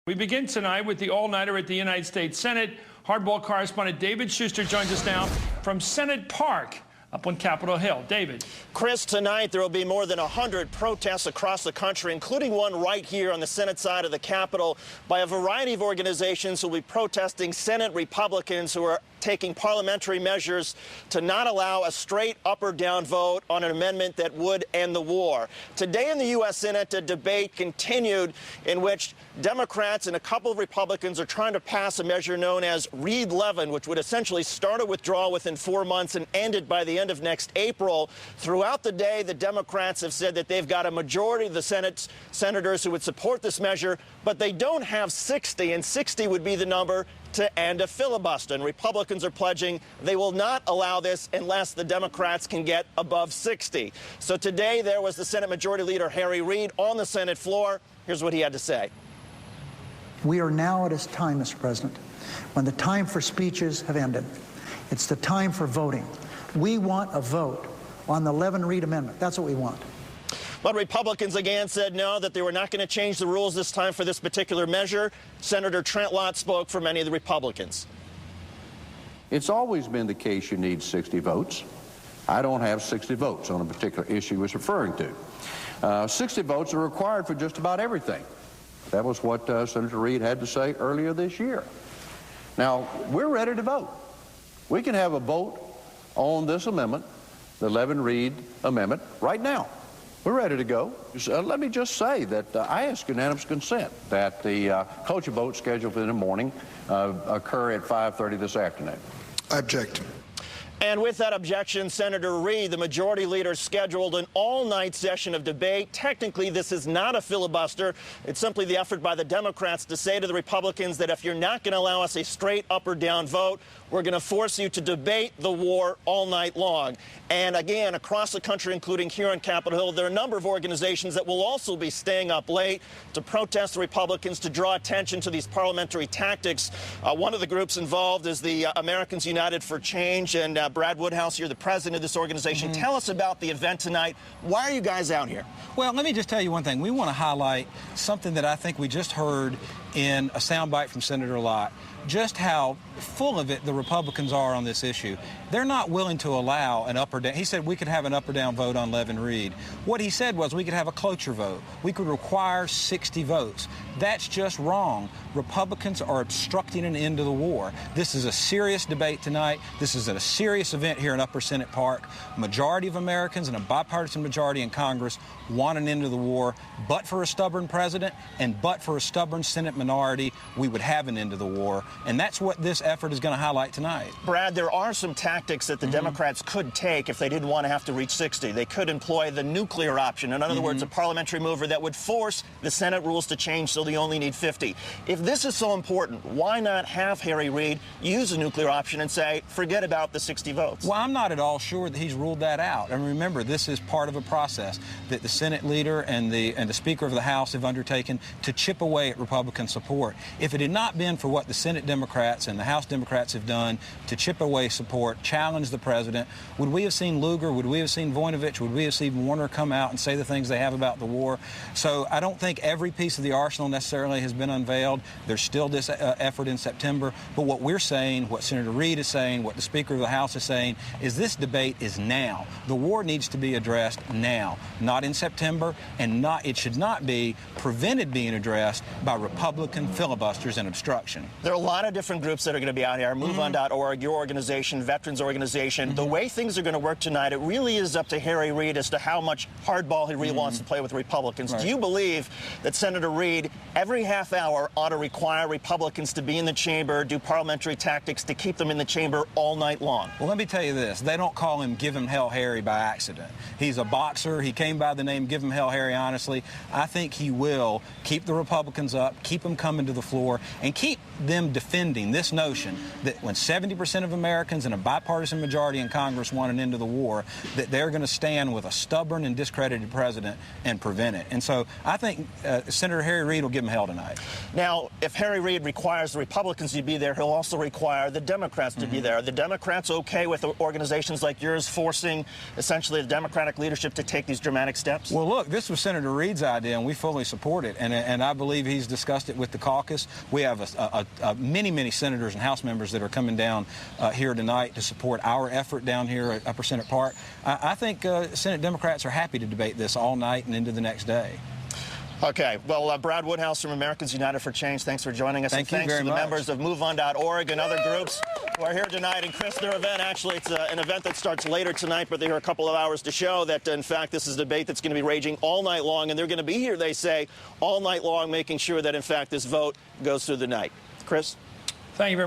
We begin tonight with the all-nighter at the United States Senate. Hardball correspondent David Schuster joins us now from Senate Park up on Capitol Hill. David. Chris, tonight there will be more than 100 protests across the country, including one right here on the Senate side of the Capitol by a variety of organizations who will be protesting Senate Republicans who are taking parliamentary measures to not allow a straight up or down vote on an amendment that would end the war. Today in the U.S. Senate, a debate continued in which Democrats and a couple of Republicans are trying to pass a measure known as Reed-Levin, which would essentially start a withdrawal within 4 months and end it by the end of next April. Throughout the day, the Democrats have said that they've got a majority of the Senate senators who would support this measure, but they don't have 60, and 60 would be the number to end a filibuster. And Republicans are pledging they will not allow this unless the Democrats can get above 60. So today there was the Senate Majority Leader Harry Reid on the Senate floor. Here's what he had to say. We are now at a time, Mr. President, when the time for speeches have ended. It's the time for voting. We want a vote on the Levin-Reid amendment. That's what we want. But Republicans again said no, that they were not going to change the rules this time for this particular measure. Senator Trent Lott spoke for many of the Republicans. It's always been the case you need 60 votes. I don't have 60 votes on a particular issue he was referring to. 60 votes are required for just about everything. That was what Senator Reid had to say earlier this year. Now, we're ready to vote. We can have a vote on this amendment, the Levin-Reid amendment, right now. We're ready to go. Let me just say that I ask unanimous consent that the cloture vote scheduled for the morning occur at 5:30 this afternoon. I object. And with that objection, Senator Reid, the majority leader, scheduled an all-night session of debate. Technically, this is not a filibuster. It's simply the effort by the Democrats to say to the Republicans that if you're not going to allow us a straight up or down vote, we're going to force you to debate the war all night long. And again, across the country, including here on Capitol Hill, there are a number of organizations that will also be staying up late to protest the Republicans, to draw attention to these parliamentary tactics. One of the groups involved is the Americans United for Change, and Brad Woodhouse, you're the president of this organization. Tell us about the event tonight. Why are you guys out here? Well, let me just tell you one thing. We want to highlight something that I think we just heard in a soundbite from Senator Lott, just how full of it the Republicans are on this issue. They're not willing to allow an up or down. He said we could have an up or down vote on Levin-Reid. What he said was we could have a cloture vote. We could require 60 votes. That's just wrong. Republicans are obstructing an end to the war. This is a serious debate tonight. This is a serious event here in Upper Senate Park. Majority of Americans and a bipartisan majority in Congress want an end to the war. But for a stubborn president and but for a stubborn Senate minority, we would have an end to the war. And that's what this effort is going to highlight tonight. Brad, there are some tactics that the Democrats could take if they didn't want to have to reach 60. They could employ the nuclear option. In other words, a parliamentary mover that would force the Senate rules to change so they only need 50. If this is so important, why not have Harry Reid use the nuclear option and say, forget about the 60 votes? Well, I'm not at all sure that he's ruled that out. And remember, this is part of a process that the Senate leader and the Speaker of the House have undertaken to chip away at Republican support. If it had not been for what the Senate Democrats and the House Democrats have done to chip away support, challenge the president, would we have seen Lugar, would we have seen Voinovich, would we have seen Warner come out and say the things they have about the war? So I don't think every piece of the arsenal necessarily has been unveiled. There's still this effort in September. But what we're saying, what Senator Reid is saying, what the Speaker of the House is saying, is this debate is now. The war needs to be addressed now, not in September, and it should not be prevented being addressed by Republican filibusters and obstruction. There are a lot of different groups that are going to be out here. MoveOn.org, your organization, Veterans Organization. The way things are going to work tonight, it really is up to Harry Reid as to how much hardball he really wants to play with Republicans. Right. Do you believe that Senator Reid, every half hour, ought to require Republicans to be in the chamber, do parliamentary tactics to keep them in the chamber all night long? Well, let me tell you this. They don't call him Give Him Hell Harry by accident. He's a boxer. He came by the name Give Him Hell Harry, honestly. I think he will keep the Republicans up, keep them coming to the floor, and keep them defending this notion that when 70% of Americans and a bipartisan majority in Congress want an end to the war, that they're going to stand with a stubborn and discredited president and prevent it. And so I think Senator Harry Reid will will give them hell tonight. Now, if Harry Reid requires the Republicans to be there, he'll also require the Democrats to be there. Are the Democrats okay with organizations like yours forcing essentially the Democratic leadership to take these dramatic steps? Well, look, this was Senator Reid's idea, and we fully support it. And I believe he's discussed it with the caucus. We have many senators and House members that are coming down here tonight to support our effort down here at Upper Senate Park. I think Senate Democrats are happy to debate this all night and into the next day. Okay. Well, Brad Woodhouse from Americans United for Change, thanks for joining us. Thank you thanks very to the much. members of MoveOn.org and other groups who are here tonight. And Chris, their event, actually, it's an event that starts later tonight, but they're here a couple of hours to show that, in fact, this is a debate that's going to be raging all night long. And they're going to be here, they say, all night long, making sure that, in fact, this vote goes through the night. Chris? Thank you very much.